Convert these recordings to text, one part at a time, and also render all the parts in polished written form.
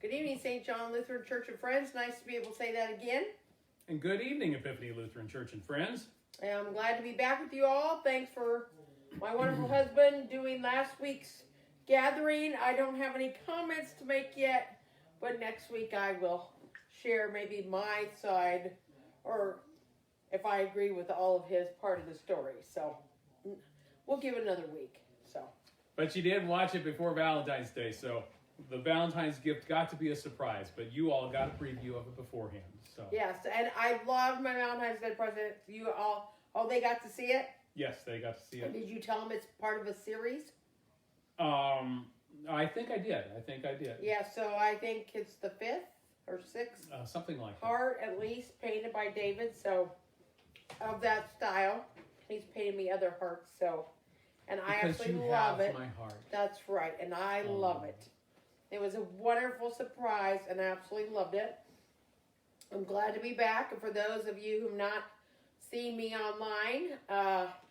Good evening, St. John Lutheran Church and Friends. Nice to be able to say that again. And good evening, Epiphany Lutheran Church and Friends. I'm glad to be back with you all. Thanks for my wonderful husband doing last week's gathering. I don't have any comments to make yet, but next week I will share maybe my side or if I agree with all of his part of the story. So we'll give it another week. But you did watch it before Valentine's Day, so the Valentine's gift got to be a surprise, but you all got a preview of it beforehand. So yes, and I love my Valentine's Day present. You all, they got to see it? Yes, they got to see it. And did you tell them it's part of a series? I think I did. Yeah, so I think it's the 5th or 6th. Something like that. Heart, at least, painted by David, so of that style. He's painted me other hearts, so. And I absolutely love it. My heart. That's right, and I love it. It was a wonderful surprise, and I absolutely loved it. I'm glad to be back, and for those of you who've not seen me online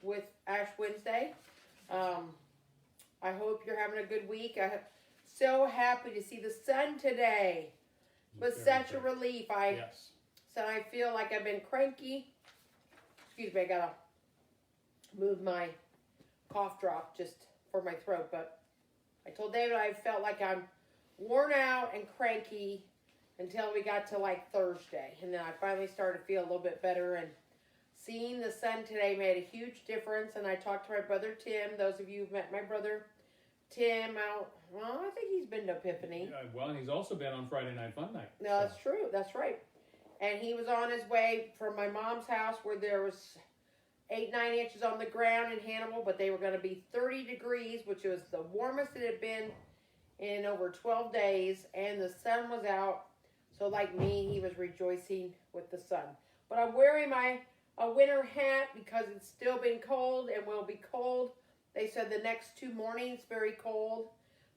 with Ash Wednesday, I hope you're having a good week. I'm so happy to see the sun today. It was such a relief. So I feel like I've been cranky. Excuse me, I gotta move my cough drop just for my throat, but I told David I felt like I'm worn out and cranky until we got to like Thursday, and then I finally started to feel a little bit better, and seeing the sun today made a huge difference. And I talked to my brother Tim. Those of you who've met my brother Tim I think he's been to Epiphany. Well, and he's also been on Friday Night Fun Night. No, that's true. That's right. And he was on his way from my mom's house where there was 8-9 inches on the ground in Hannibal, but they were going to be 30 degrees, which was the warmest it had been in over 12 days, and the sun was out. So like me, he was rejoicing with the sun. But I'm wearing my winter hat because it's still been cold and will be cold. They said the next 2 mornings very cold,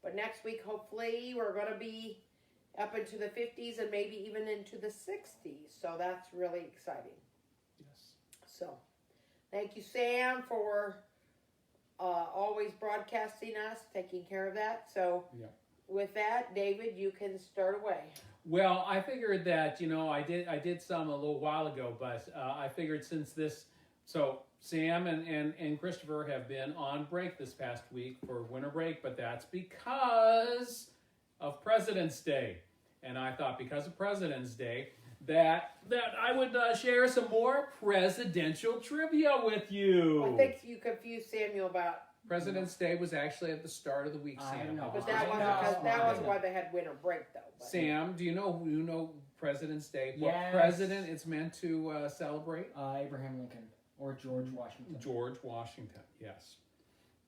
but next week hopefully we're going to be up into the 50s and maybe even into the 60s. So that's really exciting. Yes. So thank you, Sam, for always broadcasting us, taking care of that. So with that, David, you can start away. Well, I figured that, I did some a little while ago, but I figured since so Sam and Christopher have been on break this past week for winter break, but that's because of President's Day. And I thought because of President's Day, that I would share some more presidential trivia with you. I think you confused Samuel about... President's Day was actually at the start of the week, Sam. I know. But that was why they had winter break, though. But. Sam, do you know President's Day? Yes. What president it's meant to celebrate? Abraham Lincoln or George Washington. George Washington, yes.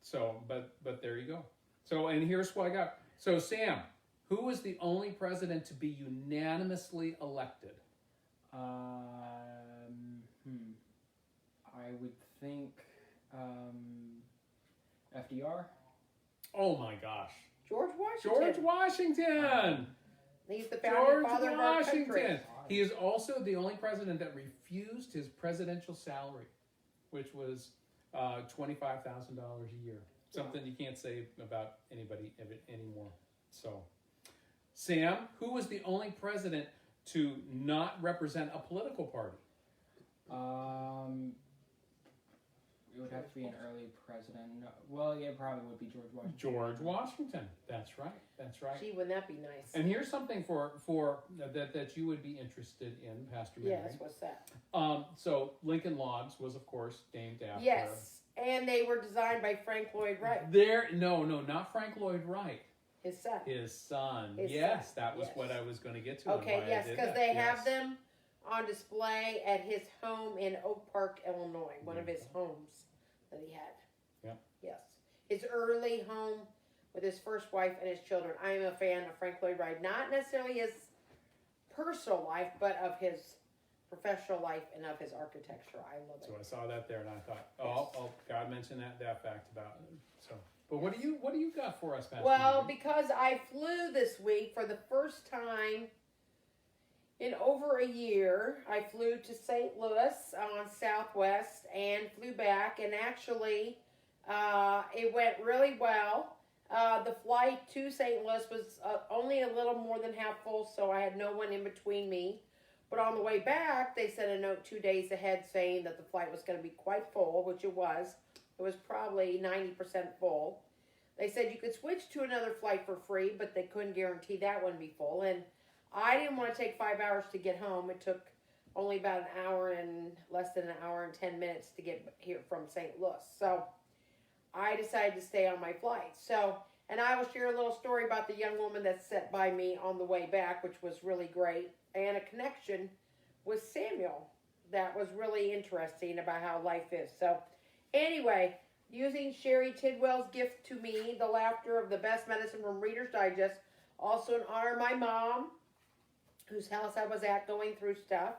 So, but there you go. So, and here's what I got. So, Sam, who was the only president to be unanimously elected? I would think FDR. Oh my gosh. George Washington. George Washington. He's the founding George father of our country. Washington. He is also the only president that refused his presidential salary, which was $25,000 a year. Something you can't say about anybody anymore. So, Sam, who was the only president to not represent a political party? It would have to be an early president. No, well, yeah, it probably would be George Washington. George Washington. That's right. Gee, wouldn't that be nice? And here's something for that you would be interested in, Pastor Mary. Yes, what's that? So Lincoln Logs was, of course, named after. Yes, and they were designed by Frank Lloyd Wright. No, not Frank Lloyd Wright. His son. Yes, that was what I was going to get to. Okay, yes, because they have them on display at his home in Oak Park, Illinois, one of his homes that he had. Yeah. Yes. His early home with his first wife and his children. I am a fan of Frank Lloyd Wright. Not necessarily his personal life, but of his professional life and of his architecture. I love it. So I saw that there and I thought, God mentioned that fact about it. So, but what do you got for us, Pastor? Well, because I flew this week for the first time in over a year. I flew to St. Louis on Southwest and flew back, and actually it went really well. The flight to St. Louis was only a little more than half full, so I had no one in between me. But on the way back, they sent a note 2 days ahead saying that the flight was going to be quite full, which it was. It was probably 90% full. They said you could switch to another flight for free, but they couldn't guarantee that one be full. And I didn't want to take 5 hours to get home. It took only about an hour and less than an hour and 10 minutes to get here from St. Louis. So I decided to stay on my flight. So, and I will share a little story about the young woman that sat by me on the way back, which was really great, and a connection with Samuel that was really interesting about how life is. So anyway, using Sherry Tidwell's gift to me, the laughter of the best medicine from Reader's Digest, also in honor of my mom, whose house I was at going through stuff.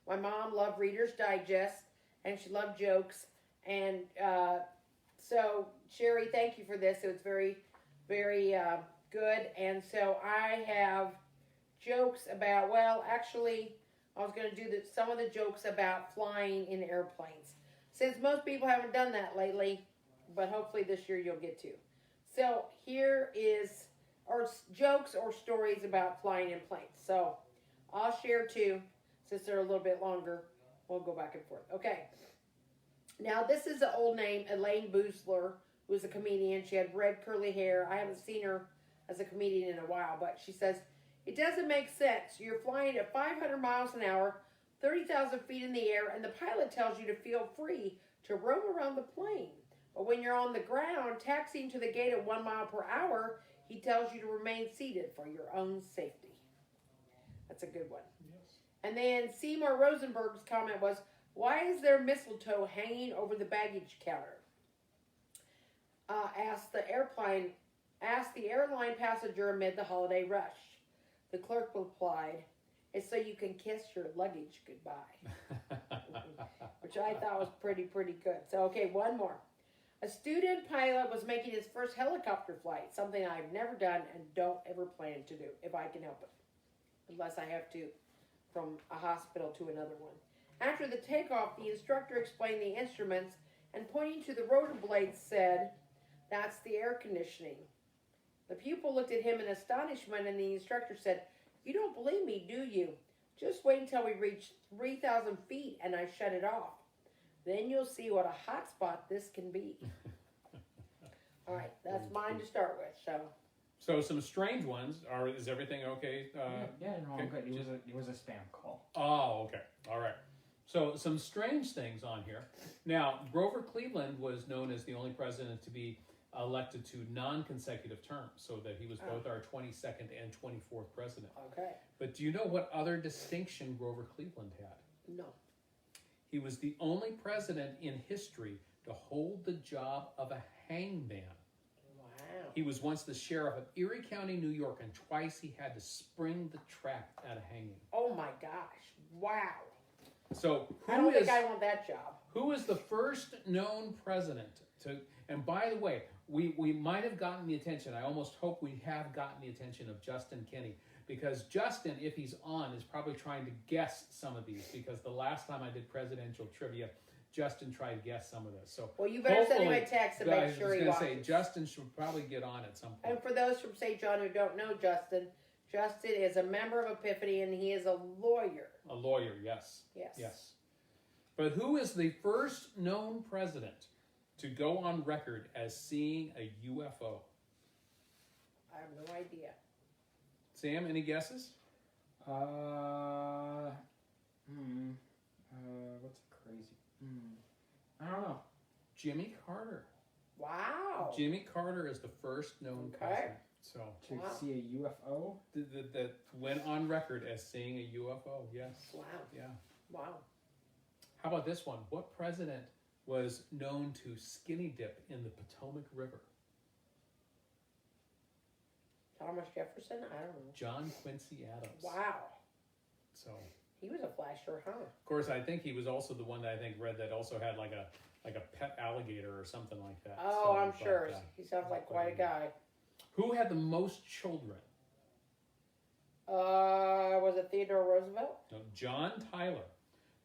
My mom loved Reader's Digest, and she loved jokes. And so, Sherry, thank you for this. It was very, very good. And so I have jokes about, well, actually, I was going to do some of the jokes about flying in airplanes. Since most people haven't done that lately, but hopefully this year you'll get to. So here is jokes or stories about flying in planes. So I'll share two. Since they're a little bit longer, we'll go back and forth. Okay. Now, this is an old name, Elaine Boosler, who was a comedian. She had red curly hair. I haven't seen her as a comedian in a while, but she says, it doesn't make sense. You're flying at 500 miles an hour, 30,000 feet in the air, and the pilot tells you to feel free to roam around the plane. But when you're on the ground, taxiing to the gate at 1 mile per hour, he tells you to remain seated for your own safety. That's a good one. And then Seymour Rosenberg's comment was, why is there mistletoe hanging over the baggage counter? Asked the airline passenger amid the holiday rush. The clerk replied, it's so you can kiss your luggage goodbye. Which I thought was pretty good. So, okay, one more. A student pilot was making his first helicopter flight, something I've never done and don't ever plan to do, if I can help it. Unless I have to, from a hospital to another one. After the takeoff, the instructor explained the instruments and pointing to the rotor blades said, that's the air conditioning. The pupil looked at him in astonishment and the instructor said, you don't believe me, do you? Just wait until we reach 3,000 feet and I shut it off. Then you'll see what a hot spot this can be. All right, that's mine to start with. So some strange ones. Is everything okay? Yeah, no, okay. I'm good. It was a spam call. Oh, okay. All right. So some strange things on here. Now, Grover Cleveland was known as the only president to be elected to non-consecutive terms, so that he was both our 22nd and 24th president. Okay. But do you know what other distinction Grover Cleveland had? No. He was the only president in history to hold the job of a hangman. Wow. He was once the sheriff of Erie County, New York, and twice he had to spring the trap at a hanging. Oh my gosh. Wow. So I don't think I want that job. Who is the first known president to, and by the way, we might have gotten the attention, I almost hope we have gotten the attention of Justin Kinney, because Justin, if he's on, is probably trying to guess some of these, because the last time I did presidential trivia, Justin tried to guess some of this. So well, you better send him a text and make sure he watches. I was going to say, Justin should probably get on at some point. And for those from St. John who don't know Justin, Justin is a member of Epiphany and he is a lawyer. A lawyer, yes. Yes. Yes. But who is the first known president to go on record as seeing a UFO? I have no idea. Sam, any guesses? What's crazy? I don't know. Jimmy Carter. Wow. Jimmy Carter is the first known president. So To see a UFO? that went on record as seeing a UFO. Yes. Wow. Yeah. Wow. How about this one? What president was known to skinny dip in the Potomac River? Thomas Jefferson? I don't know. John Quincy Adams. Wow. So He was a flasher, huh? of course, I think he was also the one that I think read that also had like a pet alligator or something like that. Oh, So, I'm sure. but, He sounds like quite a guy. who had the most children? Was it Theodore Roosevelt? No, John Tyler.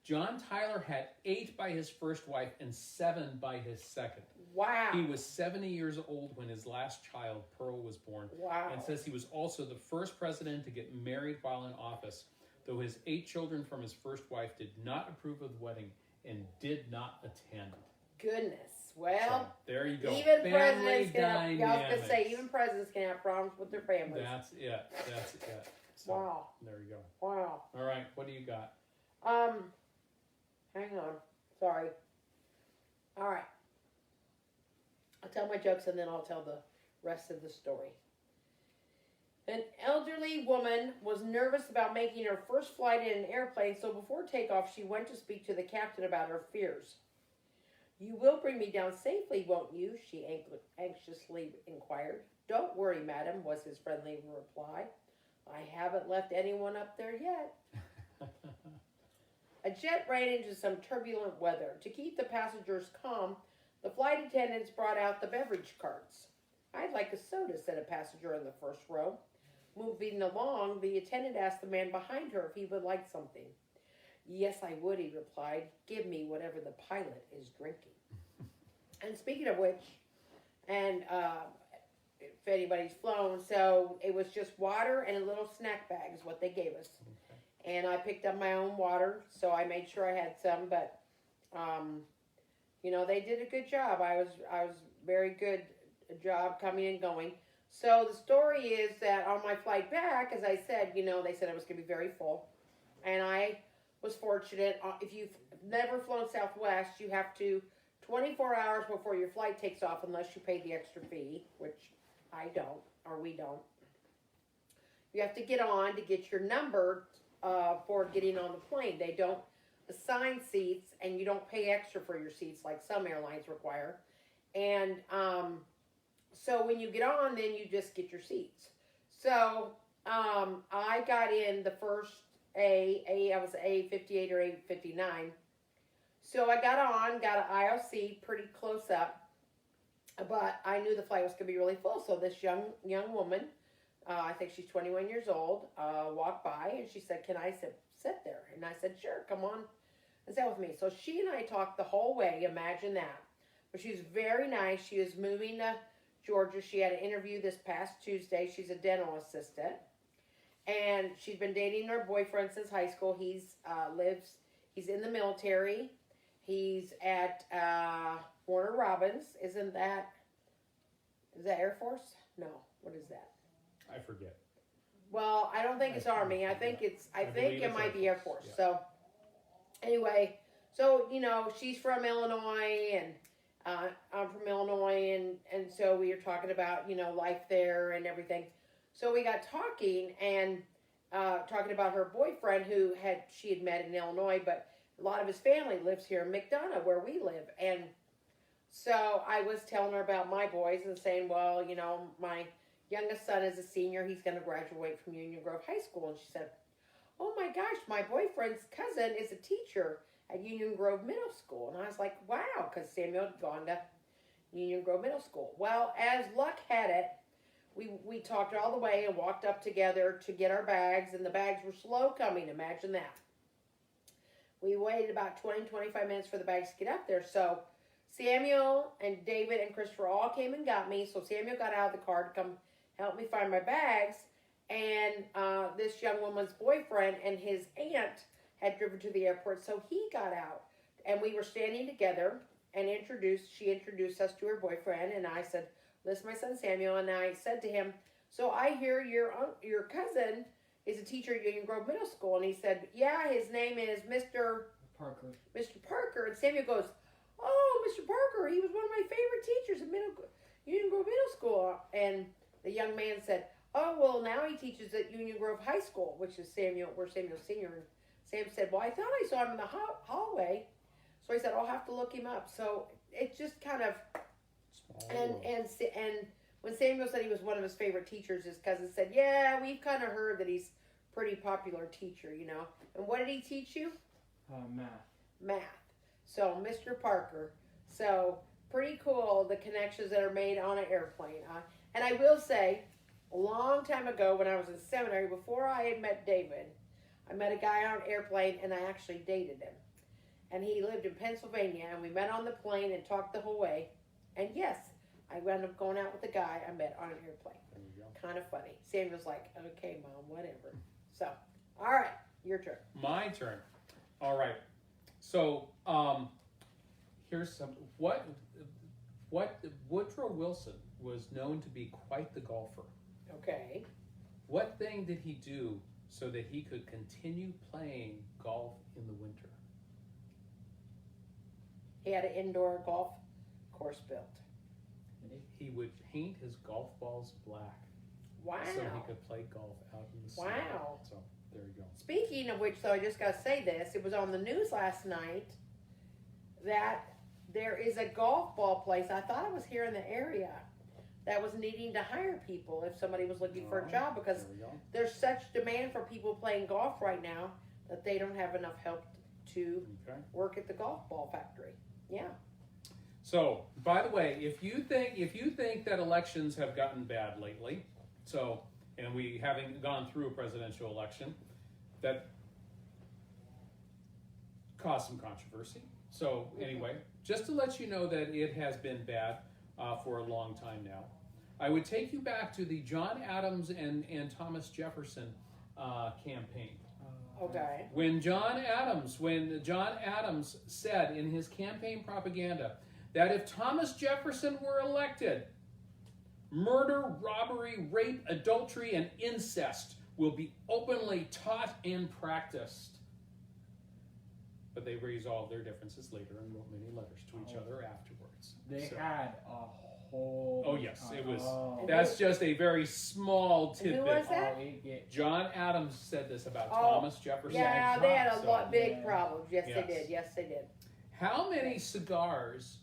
John Tyler had 8 by his first wife and 7 by his second. Wow. He was 70 years old when his last child, Pearl, was born. Wow. And says he was also the first president to get married while in office, though his 8 children from his first wife did not approve of the wedding and did not attend. Goodness. Well, so, there you go. Even Family presidents can have, I was dynamics. going to say, even presidents can have problems with their families. That's it. That's it. So, wow. There you go. Wow. All right. What do you got? Hang on. Sorry. All right. I'll tell my jokes and then I'll tell the rest of the story. An elderly woman was nervous about making her first flight in an airplane, so before takeoff, she went to speak to the captain about her fears. "You will bring me down safely, won't you?" she anxiously inquired. "Don't worry, madam," was his friendly reply. "I haven't left anyone up there yet." A jet ran into some turbulent weather. To keep the passengers calm, the flight attendants brought out the beverage carts. "I'd like a soda," said a passenger in the first row. Moving along, the attendant asked the man behind her if he would like something. "Yes, I would," he replied. "Give me whatever the pilot is drinking." And speaking of which, and if anybody's flown, so it was just water and a little snack bag is what they gave us. Okay. And I picked up my own water, so I made sure I had some, but they did a good job. I was very good job coming and going. So the story is that on my flight back, as I said, they said it was going to be very full. And I was fortunate. If you've never flown Southwest, you have to 24 hours before your flight takes off, unless you pay the extra fee, which I don't, or we don't. You have to get on to get your number for getting on the plane. They don't assign seats, and you don't pay extra for your seats like some airlines require. And so when you get on, then you just get your seats. So I got in the first I was A58 or A59. So I got an aisle seat pretty close up, but I knew the flight was going to be really full. So this young woman, I think she's 21 years old, walked by and she said, "Can I sit there?" And I said, "Sure, come on and sit with me." So she and I talked the whole way. Imagine that. But she was very nice. She was moving to Georgia. She had an interview this past Tuesday. She's a dental assistant. And she's been dating her boyfriend since high school. He's in the military. He's at Warner Robins. Is that Air Force? No. What is that? I forget. Well, I don't think it's Army. I think it might be Air Force. Yeah. So anyway, she's from Illinois and I'm from Illinois, and so we were talking about, life there and everything. So we got talking and talking about her boyfriend she had met in Illinois, but a lot of his family lives here in McDonough, where we live. And so I was telling her about my boys and saying, well, my youngest son is a senior. He's going to graduate from Union Grove High School. And she said, "Oh my gosh, my boyfriend's cousin is a teacher at Union Grove Middle School." And I was like, wow, because Samuel had gone to Union Grove Middle School. Well, as luck had it, we talked all the way and walked up together to get our bags, and the bags were slow coming. Imagine that. We waited about 20, 25 minutes for the bags to get up there. So Samuel and David and Christopher all came and got me. So Samuel got out of the car to come help me find my bags. And this young woman's boyfriend and his aunt had driven to the airport, so he got out. And we were standing together, and she introduced us to her boyfriend, and I said, "This is my son Samuel." And I said to him, "So I hear your cousin is a teacher at Union Grove Middle School." And he said, "Yeah, his name is Mr. Parker. Mr. Parker." And Samuel goes, "Oh, Mr. Parker, he was one of my favorite teachers at Union Grove Middle School." And the young man said, "Oh, well, now he teaches at Union Grove High School," which is where Samuel's senior. And Sam said, "Well, I thought I saw him in the hallway." So I said, "I'll have to look him up." So it just kind of, and when Samuel said he was one of his favorite teachers, his cousin said, "Yeah, we've kind of heard that he's a pretty popular teacher, And what did he teach you? Math. So Mr. Parker. So pretty cool, the connections that are made on an airplane. And I will say, a long time ago when I was in seminary, before I had met David, I met a guy on an airplane and I actually dated him. and he lived in Pennsylvania, and we met on the plane and talked the whole way. And yes, I wound up going out with the guy I met on an airplane. There you go. Kind of funny. Samuel's like, okay, Mom, whatever. So, all right, your turn. My turn. All right. So, here's some. What Woodrow Wilson was known to be quite the golfer. Okay. What thing did he do so that he could continue playing golf in the winter? He had an indoor golf course built. He would paint his golf balls black. Wow. So he could play golf out in the snow. Wow. So there you go. Speaking of which, though, I just got to say this. It was on the news last night that there is a golf ball place. I thought it was here in the area that was needing to hire people if somebody was looking for a job, because There we go. there's such demand for people playing golf right now that they don't have enough help to Okay. work at the golf ball factory. Yeah. So, by the way, if you think that elections have gotten bad lately, and we haven't gone through a presidential election, that caused some controversy. So anyway, just to let you know that it has been bad for a long time now, I would take you back to the John Adams and Thomas Jefferson campaign. Okay. When John Adams said in his campaign propaganda that if Thomas Jefferson were elected, murder, robbery, rape, adultery, and incest will be openly taught and practiced. But they resolved their differences later and wrote many letters to each other afterwards. They So- had a whole. Oh yes, it was. Oh. That's just a very small And who tidbit. was that? John. John Adams said this about Oh, Thomas Jefferson. Yeah, they had a So- lot big Yeah. problems. Yes, Yes. they did. Yes, they did. How many cigars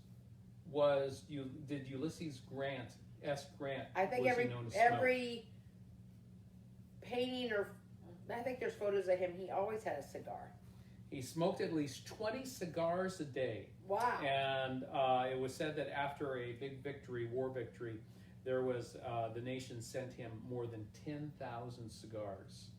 did Ulysses Grant, S. Grant, I think was he known to smoke? every painting, or I think there's photos of him. He always had a cigar. He smoked at least 20 cigars a day. Wow. And it was said that after a big victory, war victory, there was the nation sent him more than 10,000 cigars.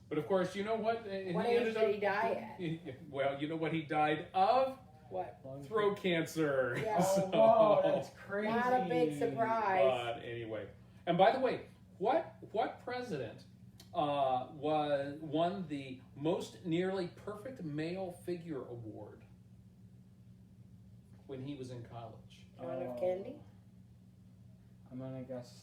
But of course, you know what? What age did he die at? Well, you know what he died of? What? Throat cancer. Yeah. Oh, whoa, that's crazy. Not a big surprise. But anyway, and by the way, what president won the most nearly perfect male figure award when he was in college? John F. Kennedy? I'm gonna guess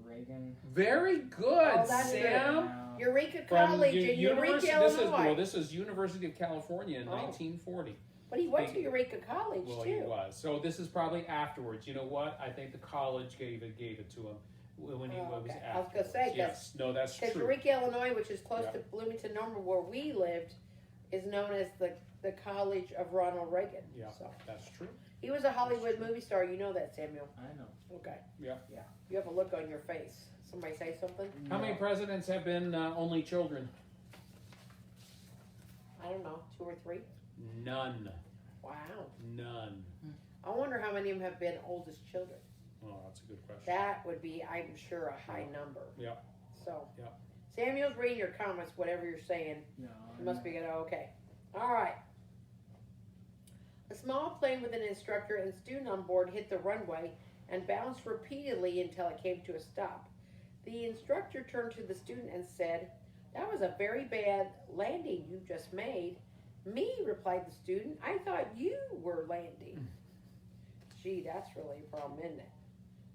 Reagan. Very good, Oh, that's Sam. Now, Eureka From College in Eureka, Illinois. This is University of California in Oh. 1940. But he went to Eureka College, Well, too. he was. So this is probably afterwards. You know what? I think the college gave it to him when he Oh, was okay. afterwards. I was gonna say, 'cause- yes, no, that's Because true. Eureka, Illinois, which is close Yeah. to Bloomington, Normal, where we lived, is known as the College of Ronald Reagan. Yeah, So that's true. he was a Hollywood movie star. You know that, Samuel. I know. Okay. Yeah. Yeah. You have a look on your face. Somebody say something? How many presidents have been only children? I don't know, 2 or 3? None. Wow. None. I wonder how many of them have been oldest children. Oh, that's a good question. That would be, I'm sure, a high number. Yeah. So, Yeah. Samuel's reading your comments, whatever you're saying. No. It must be good. Oh, okay. All right. A small plane with an instructor and student on board hit the runway and bounced repeatedly until it came to a stop. The instructor turned to the student and said, "That was a very bad landing you just made." "Me," replied the student. "I thought you were landing." Gee, that's really a problem, isn't it?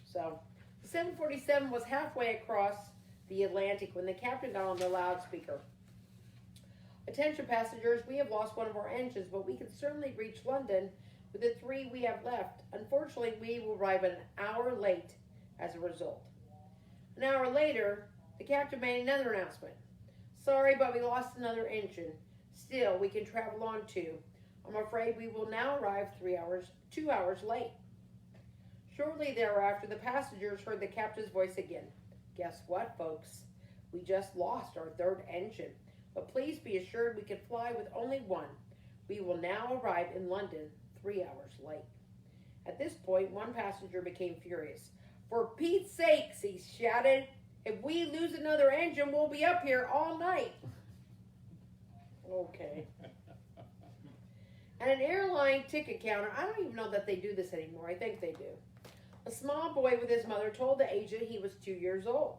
So, the 747 was halfway across the Atlantic when the captain got on the loudspeaker. "Attention passengers, we have lost one of our engines, but we can certainly reach London with the 3 we have left. Unfortunately, we will arrive an hour late as a result." An hour later, the captain made another announcement. "Sorry, but we lost another engine. Still, we can travel on too. I'm afraid we will now arrive 2 hours late." Shortly thereafter, the passengers heard the captain's voice again. "Guess what, folks? We just lost our 3rd engine. But please be assured we can fly with only 1. We will now arrive in London 3 hours late." At this point, one passenger became furious. "For Pete's sakes," he shouted, "if we lose another engine, we'll be up here all night." Okay. At an airline ticket counter, I don't even know that they do this anymore. I think they do. A small boy with his mother told the agent he was 2 years old.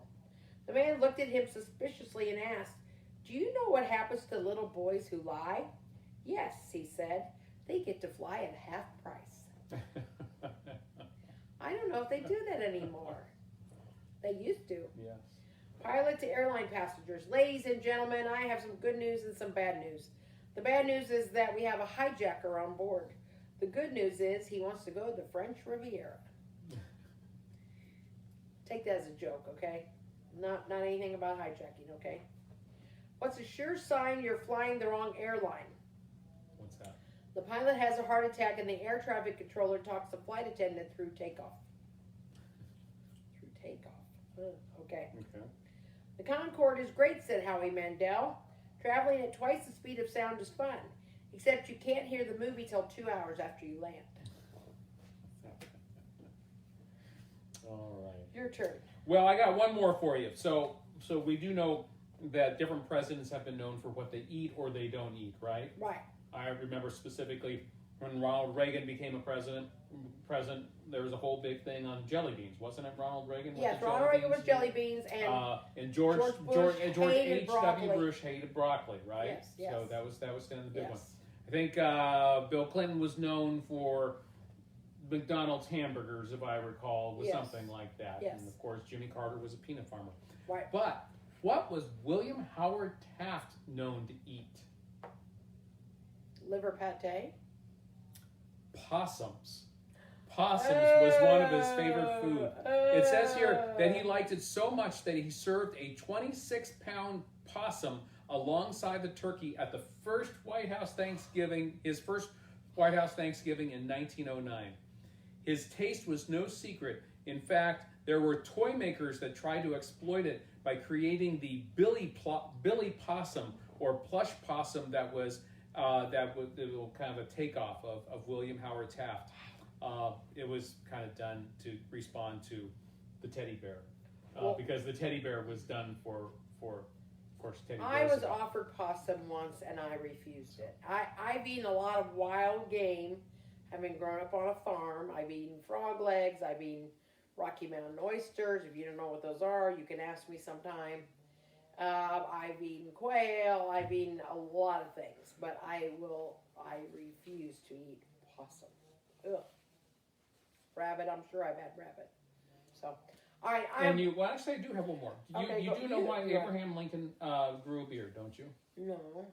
The man looked at him suspiciously and asked, "Do you know what happens to little boys who lie?" "Yes," he said. "They get to fly at half price." I don't know if they do that anymore. They used to. Yes. Pilot to airline passengers. Ladies and gentlemen, I have some good news and some bad news. The bad news is that we have a hijacker on board. The good news is he wants to go to the French Riviera. Take that as a joke, okay? Not anything about hijacking, okay? What's a sure sign you're flying the wrong airline? What's that? The pilot has a heart attack and the air traffic controller talks the flight attendant through takeoff. Through takeoff. Okay. Okay. The Concorde is great, said Howie Mandel. Traveling at twice the speed of sound is fun, except you can't hear the movie till 2 hours after you land. All right. Your turn. Well, I got one more for you. So we do know that different presidents have been known for what they eat or they don't eat, right? Right. I remember specifically when Ronald Reagan became a president, there was a whole big thing on jelly beans, wasn't it? Ronald Reagan? Yes, Ronald Reagan was jelly beans, and George hated H.W. Bush hated broccoli, right? Yes, yes. So that was kind of the big one. Yes. I think Bill Clinton was known for McDonald's hamburgers, if I recall, was Yes. something like that. Yes. And of course, Jimmy Carter was a peanut farmer. Right. But what was William Howard Taft known to eat? Liver pate. Possums. Possums was one of his favorite food. It says here that he liked it so much that he served a 26-pound possum alongside the turkey at the first White House Thanksgiving, his first White House Thanksgiving in 1909. His taste was no secret. In fact, there were toy makers that tried to exploit it by creating the Billy Possum or plush possum that was kind of a takeoff of William Howard Taft. It was kind of done to respond to the teddy bear, because the teddy bear was done for of course, Teddy I was Roosevelt. offered possum once and I refused it. I've eaten a lot of wild game, having grown up on a farm. I've eaten frog legs. I've eaten Rocky Mountain oysters. If you don't know what those are, you can ask me sometime. I've eaten quail. I've eaten a lot of things, but I refuse to eat possum. Ugh. Rabbit, I'm sure I've had rabbit. So, all right. Actually, I do have one more. You do know why Abraham Lincoln grew a beard, don't you? No.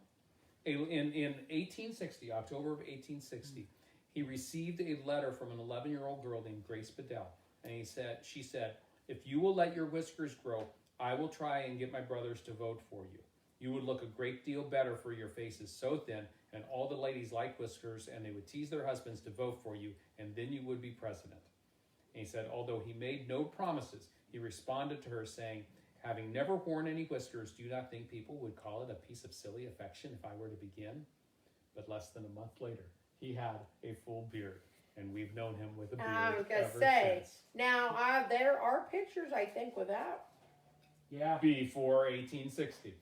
In 1860, October of 1860, he received a letter from an 11-year-old girl named Grace Bedell, and she said, "If you will let your whiskers grow, I will try and get my brothers to vote for you. You would look a great deal better for your face is so thin, and all the ladies like whiskers, and they would tease their husbands to vote for you, and then you would be president." And he said, although he made no promises, he responded to her saying, "Having never worn any whiskers, do you not think people would call it a piece of silly affection if I were to begin?" But less than a month later, he had a full beard, and we've known him with a beard I was going to ever say, since. now there are pictures, I think, without. Yeah. Before 1860.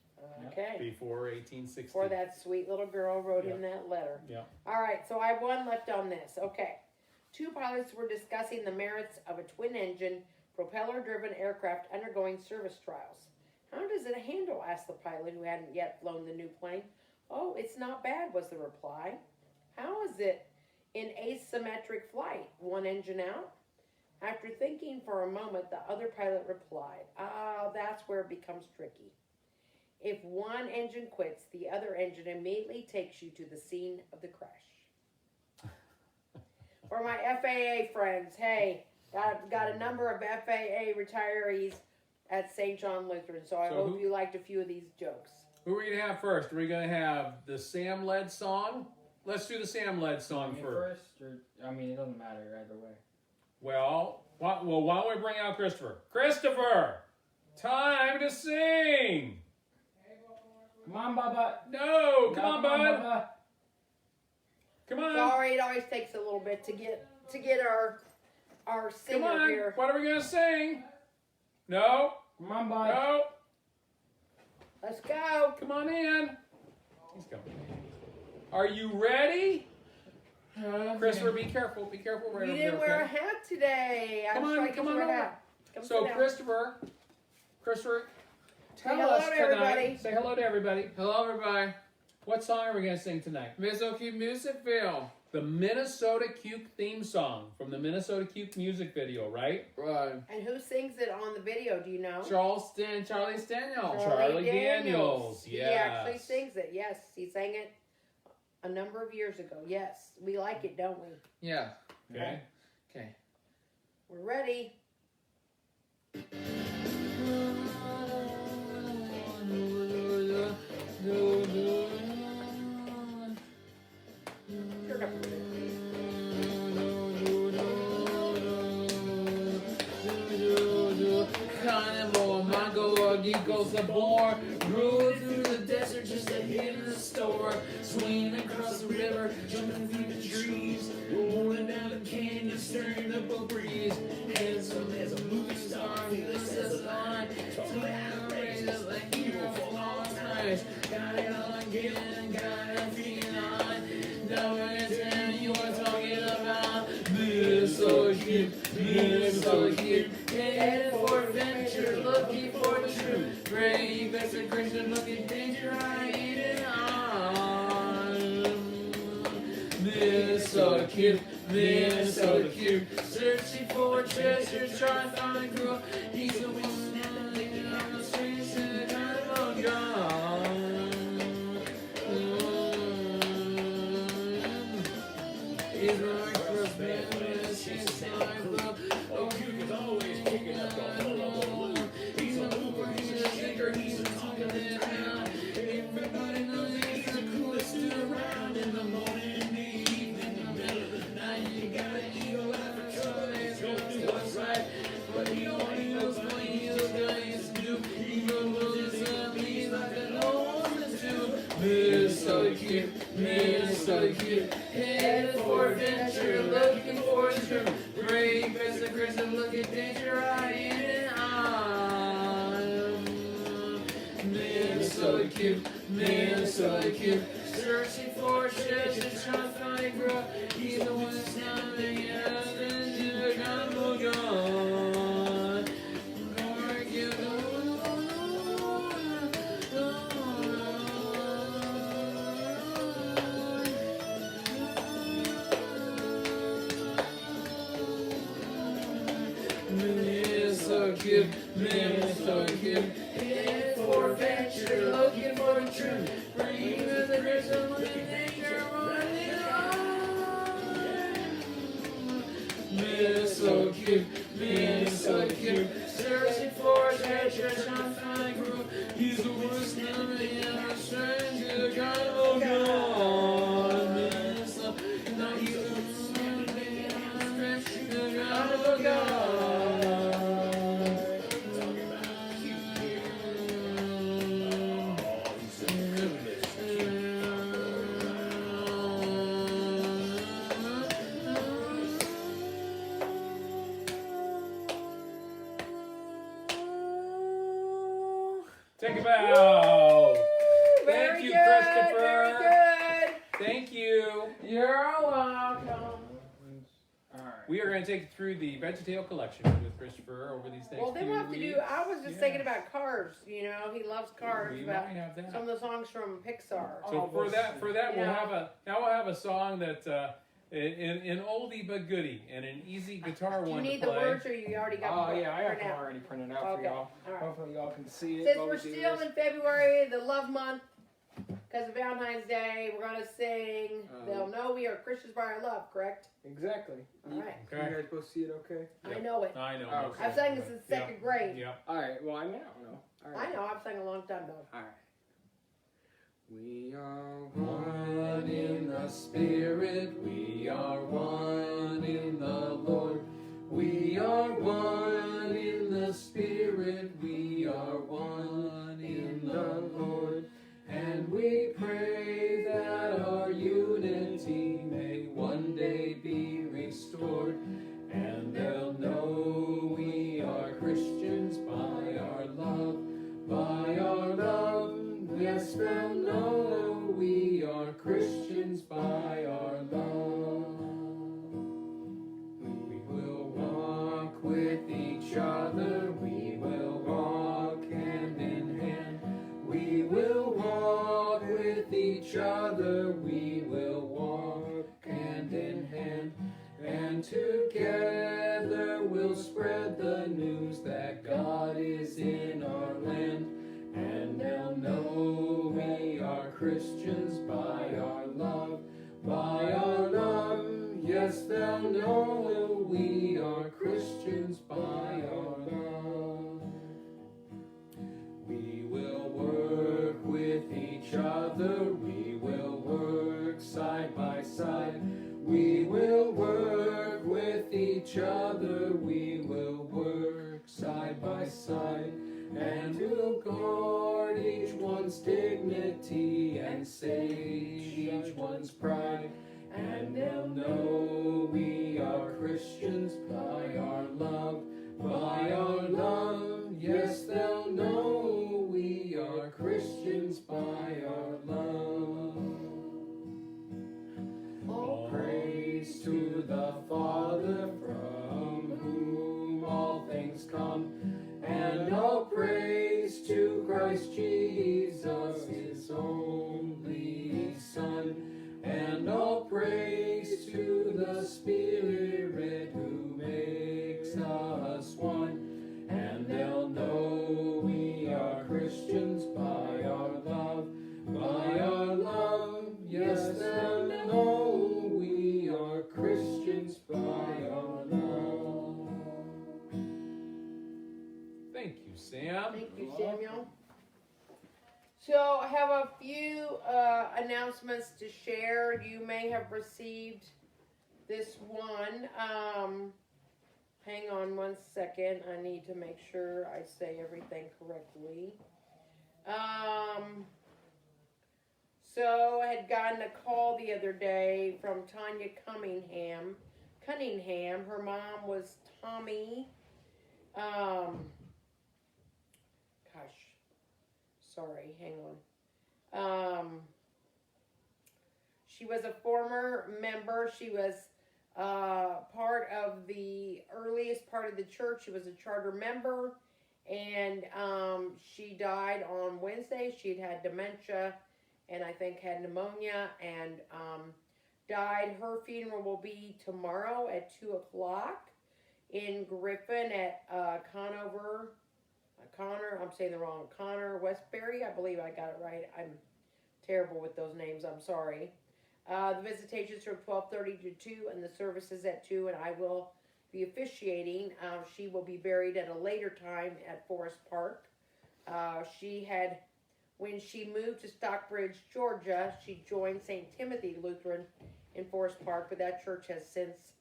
Okay. Before 1860. Before that sweet little girl wrote him that letter. Yeah. All right, so I have one left on this. Okay. Two pilots were discussing the merits of a twin-engine, propeller-driven aircraft undergoing service trials. "How does it handle?" asked the pilot who hadn't yet flown the new plane. "Oh, it's not bad," was the reply. "How is it in asymmetric flight? One engine out?" After thinking for a moment, the other pilot replied, that's where it becomes tricky. If one engine quits, the other engine immediately takes you to the scene of the crash." For my FAA friends, hey, got a number of FAA retirees at St. John Lutheran, so I hope you liked a few of these jokes. Who are we going to have first? Are we going to have the Sam led song? Let's do the Sam led song first. It doesn't matter either way. Well, why don't we bring out Christopher? Christopher! Time to sing! Come on, Bubba. No! Come on, bud! Bubba. Come on! Sorry, it always takes a little bit to get our singer Come on! here. What are we going to sing? No! Come on, bud. No! Let's go. Come on in! He's coming. Are you ready? Christopher, be careful. Be careful right You over didn't there. wear a Okay? hat today. Come I'm on, trying to come get on you a over. hat. Come So sit down. Christopher, tell hello us to tonight. everybody. Say hello to everybody. Hello, everybody. What song are we going to sing tonight? Minnesota Music Video. The Minnesota Cuke theme song from the Minnesota Cuke music video, right? Right. And who sings it on the video? Do you know? Charlie Staniel. Charlie Daniels, He yes. actually sings it. Yes, he sang it a number of years ago. Yes, we like it, don't we? Yeah. Okay. Okay. We're ready. Turn up a minute. Carnival, Mongol, Geekos, the boar, rode through the desert just to hit in the store, swinging across the river, jumping through the trees, rolling down the canyon, stirring up a breeze, handsome as a movie star, fearless as a lion, so outrageous like hero for all times, got it all again, got it feeling on, don't understand you are talking about, Minnesota Kid, Minnesota Kid, headed for adventure, looking for the truth. Brave as a Christian, looking danger, I ain't it on. Minnesota Kid, Minnesota Kid, searching for treasure, trying to find a girl. He's the one living on the streets in the carnival gone. He's running across Memphis, he's in my club. Oh, you can always pick it up. He's a mover, he's a shaker, he's a talker that town. Everybody knows he's the coolest dude around. In the morning, in the evening, in the middle of the night, you gotta eagle out for trouble. He's gonna do what's right, but he only knows what he's going to do. He knows his enemies like an old do. Minnesota Kid, Minnesota Kid, headed for adventure, looking for the truth. Brave as a Christian, looking danger, I ain't it on. Minnesota Kid, Minnesota Kid, searching for treasure, trying to find a girl. He's the one that's not making us into the carnival gone. Minnesota Kid, Minnesota Kid, headed for adventure, looking for the truth. Brave as a Christian, looking danger, running on. Minnesota Kid, Minnesota Kid, searching for treasure, trying to find a group. He's the worst number in our strength to the carnival gone. Minnesota, now he's the worst number in our strength to the carnival gone. Take a bow. Very Thank you, good, Christopher. Very good. Thank you. You're welcome. Alright. We are going to take you through the Evangelical collection with Christopher over these next Well, then few we'll have to do. weeks. I was just thinking about cars. You know, he loves cars. We About might have that. some of the songs from Pixar. So for that, we'll Yeah. have a song that an oldie but goodie and an easy guitar Do you one need to the play. words, or you already got? Oh them yeah, I got printed them out? already printed out for Okay. y'all. All right. Hopefully y'all can see it. Since while we're we do still this. in February, the love month, because of Valentine's Day, we're gonna sing. They'll know we are Christians by our love. Correct? Exactly. All right. You guys both see it okay? I know it. I know. Oh, most I've of sang it, this since but- second grade. Yeah. Alright, well I now know. Alright. I know. I've sang a long time though. Alright. We are one in the Spirit, we are one in the Lord. We are one in the Spirit, we are one in the Lord. And we pray that our unity may one day be restored. And they'll know we are Christians by our love, by our love. Yes, they'll know we are Christians by our love. each other we will walk hand in hand, and together we'll spread the news that God is in our land. And they'll know we are Christians by our love, by our love. Yes, they'll know we are Christians by our love. We will work with each other, we will work side by side. We will work with each other, we will work side by side. And we'll guard each one's dignity and save each one's pride. And they'll know we are Christians by our love, by our love. Yes, they'll know we are Christians by our love. All praise to the Father, from whom all things come, and all praise to Christ Jesus, his only Son. And all praise to the Spirit who makes us one. And they'll know we are Christians by our love, by our love. Yes, they'll know we are Christians by our love. Thank you, Sam. Thank you, Samuel. So I have a few announcements to share. You may have received this one. Hang on one second. I need to make sure I say everything correctly. So I had gotten a call the other day from Tanya Cunningham. Her mom was Tommy. Sorry, hang on. She was a former member. She was part of the earliest part of the church. She was a charter member, and she died on Wednesday. She'd had dementia and I think had pneumonia and died. Her funeral will be tomorrow at 2 o'clock in Griffin at Connor Westbury. I believe I got it right. I'm terrible with those names. I'm sorry. The visitations are 12:30 to 2, and the service is at 2, and I will be officiating. She will be buried at a later time at Forest Park. When she moved to Stockbridge, Georgia, she joined St. Timothy Lutheran in Forest Park, but that church has since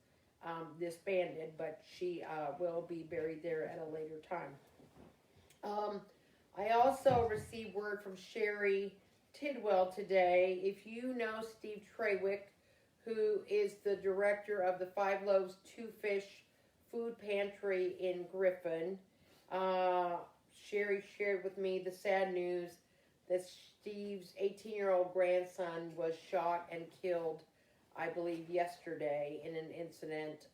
disbanded, but she will be buried there at a later time. I also received word from Sherry Tidwell today. If you know Steve Trawick, who is the director of the 5 Loaves, 2 Fish food pantry in Griffin, Sherry shared with me the sad news that Steve's 18-year-old grandson was shot and killed, I believe, yesterday in an incident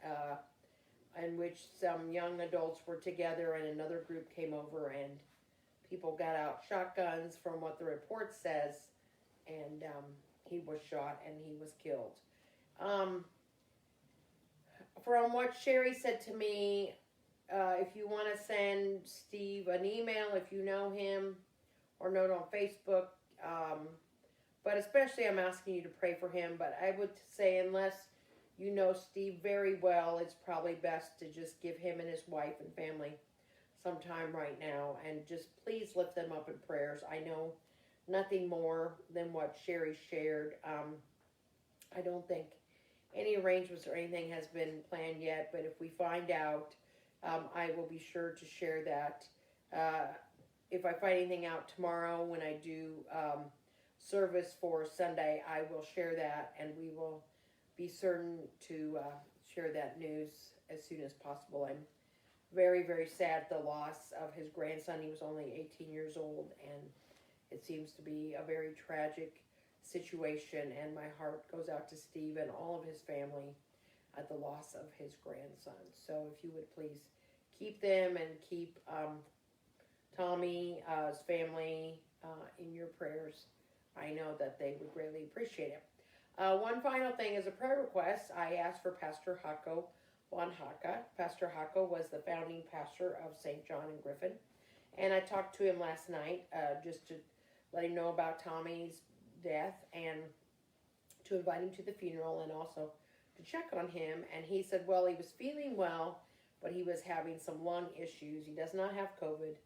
in which some young adults were together and another group came over and people got out shotguns from what the report says, and he was shot and he was killed. From what Sherry said to me, if you want to send Steve an email, if you know him, or note on Facebook, but especially I'm asking you to pray for him, but I would say unless you know Steve very well, it's probably best to just give him and his wife and family some time right now, and just please lift them up in prayers. I know nothing more than what Sherry shared. I don't think any arrangements or anything has been planned yet, but if we find out, I will be sure to share that. If I find anything out tomorrow when I do service for Sunday, I will share that, and we will be certain to share that news as soon as possible. I'm very, very sad at the loss of his grandson. He was only 18 years old, and it seems to be a very tragic situation, and my heart goes out to Steve and all of his family at the loss of his grandson. So if you would please keep them and keep Tommy's family in your prayers. I know that they would greatly appreciate it. One final thing is a prayer request. I asked for Pastor Hako von Haka. Pastor Hako was the founding pastor of St. John in Griffin. And I talked to him last night just to let him know about Tommy's death and to invite him to the funeral and also to check on him. And he said, well, he was feeling well, but he was having some lung issues. He does not have COVID,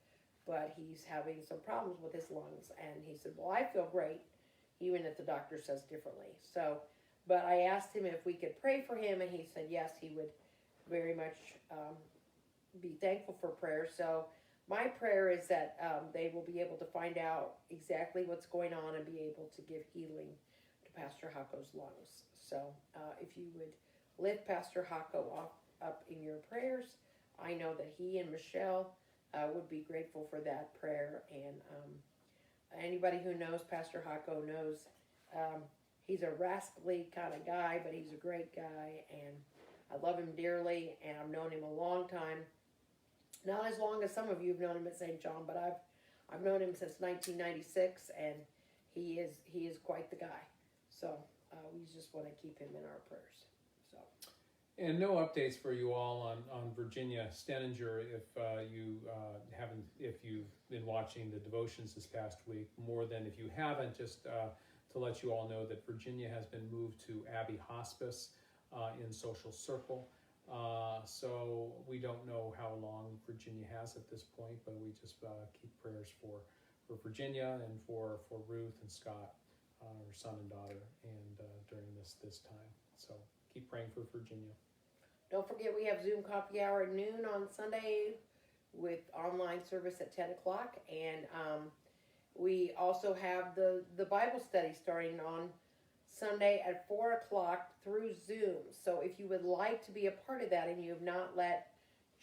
but he's having some problems with his lungs. And he said, well, I feel great, even if the doctor says differently. So, but I asked him if we could pray for him, and he said yes, he would very much be thankful for prayer. So my prayer is that they will be able to find out exactly what's going on and be able to give healing to Pastor Hako's lungs. So if you would lift Pastor Hako up in your prayers, I know that he and Michelle would be grateful for that prayer. And anybody who knows Pastor Hako knows he's a rascally kind of guy, but he's a great guy, and I love him dearly, and I've known him a long time. Not as long as some of you have known him at St. John, but I've known him since 1996, and he is quite the guy. So we just want to keep him in our prayers. So. And no updates for you all on Virginia Steninger. If you've been watching the devotions this past week, more than if you haven't, just to let you all know that Virginia has been moved to Abbey Hospice in Social Circle. So we don't know how long Virginia has at this point, but we just keep prayers for Virginia and for Ruth and Scott, her son and daughter, and during this time. So keep praying for Virginia. Don't forget we have Zoom coffee hour at noon on Sunday with online service at 10 o'clock. And we also have the Bible study starting on Sunday at 4 o'clock through Zoom. So if you would like to be a part of that and you have not let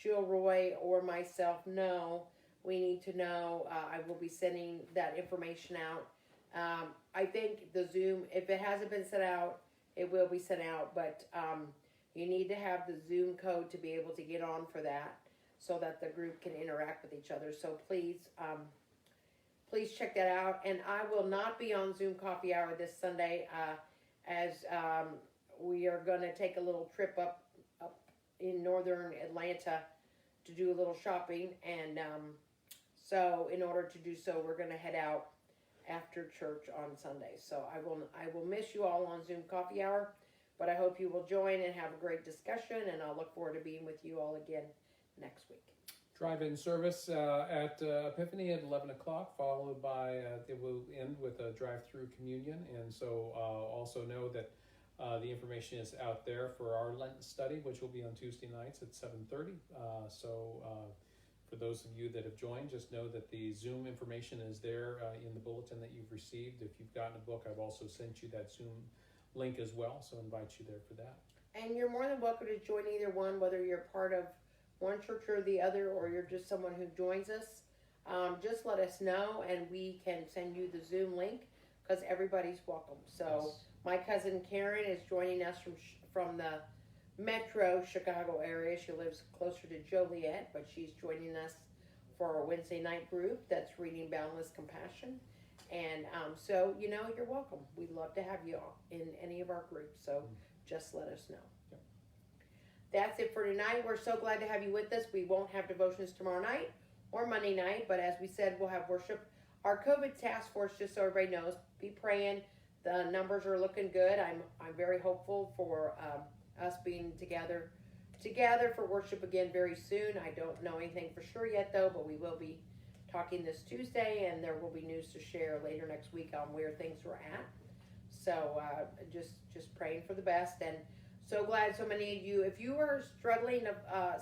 Jill Roy or myself know, we need to know. I will be sending that information out. I think the Zoom, if it hasn't been sent out, it will be sent out. But you need to have the Zoom code to be able to get on for that so that the group can interact with each other. So please check that out. And I will not be on Zoom coffee hour this Sunday as we are going to take a little trip up in northern Atlanta to do a little shopping. And so in order to do so, we're going to head out after church on Sunday. So I will miss you all on Zoom coffee hour, but I hope you will join and have a great discussion, and I'll look forward to being with you all again next week. Drive-in service at Epiphany at 11 o'clock, followed by, it will end with a drive-through communion. And so also know that the information is out there for our Lenten study, which will be on Tuesday nights at 7:30. For those of you that have joined, just know that the Zoom information is there in the bulletin that you've received. If you've gotten a book, I've also sent you that Zoom link as well, so I invite you there for that. And you're more than welcome to join either one, whether you're part of one church or the other, or you're just someone who joins us. Just let us know, and we can send you the Zoom link, because everybody's welcome. So yes. My cousin Karen is joining us from the Metro Chicago area. She lives closer to Joliet, but she's joining us for our Wednesday night group that's reading Boundless Compassion. And so, you're welcome. We'd love to have you all in any of our groups, so just let us know. Yep. That's it for tonight. We're so glad to have you with us. We won't have devotions tomorrow night or Monday night, but as we said, we'll have worship. Our COVID task force, just so everybody knows, be praying. The numbers are looking good. I'm very hopeful for us being together for worship again very soon. I don't know anything for sure yet, though, but we will be talking this Tuesday, and there will be news to share later next week on where things are at. So just praying for the best, and so glad so many of you, if you are struggling,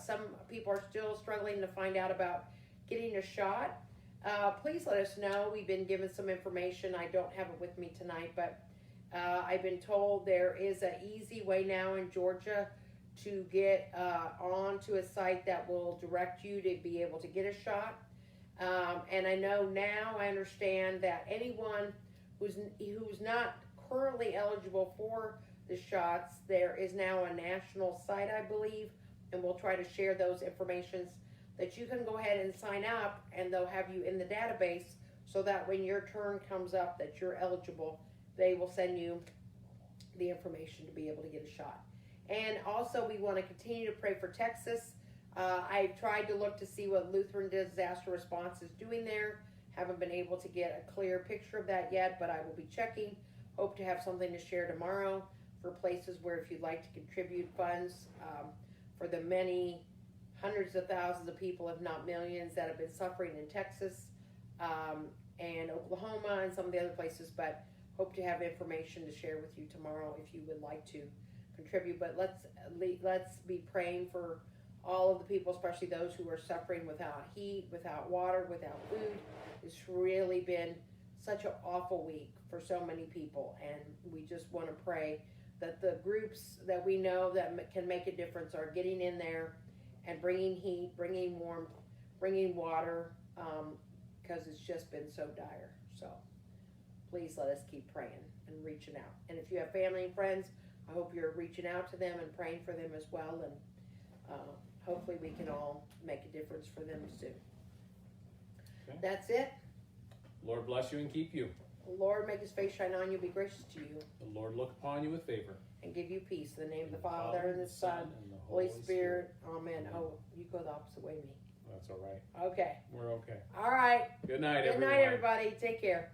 some people are still struggling to find out about getting a shot, please let us know. We've been given some information. I don't have it with me tonight, but I've been told there is an easy way now in Georgia to get onto a site that will direct you to be able to get a shot. And I know now, I understand that anyone who's not currently eligible for the shots, there is now a national site, I believe, and we'll try to share those informations that you can go ahead and sign up, and they'll have you in the database so that when your turn comes up that you're eligible, they will send you the information to be able to get a shot. And also we want to continue to pray for Texas. I've tried to look to see what Lutheran Disaster Response is doing there. Haven't been able to get a clear picture of that yet, but I will be checking. Hope to have something to share tomorrow for places where if you'd like to contribute funds for the many hundreds of thousands of people, if not millions, that have been suffering in Texas and Oklahoma and some of the other places. But hope to have information to share with you tomorrow if you would like to contribute. But let's be praying for all of the people, especially those who are suffering without heat, without water, without food. It's really been such an awful week for so many people, and we just want to pray that the groups that we know that can make a difference are getting in there and bringing heat, bringing warmth, bringing water, because it's just been so dire. So please let us keep praying and reaching out. And if you have family and friends, I hope you're reaching out to them and praying for them as well, and hopefully we can all make a difference for them soon. Okay. That's it. Lord bless you and keep you. The Lord make his face shine on you, be gracious to you, The Lord look upon you with favor. and give you peace. In the name of the Father, and the Son, and the Holy Spirit. Amen. Amen. Oh, you go the opposite way, me. That's all right. Okay. We're okay. All right. Good night, Good everyone. night, everybody. Take care.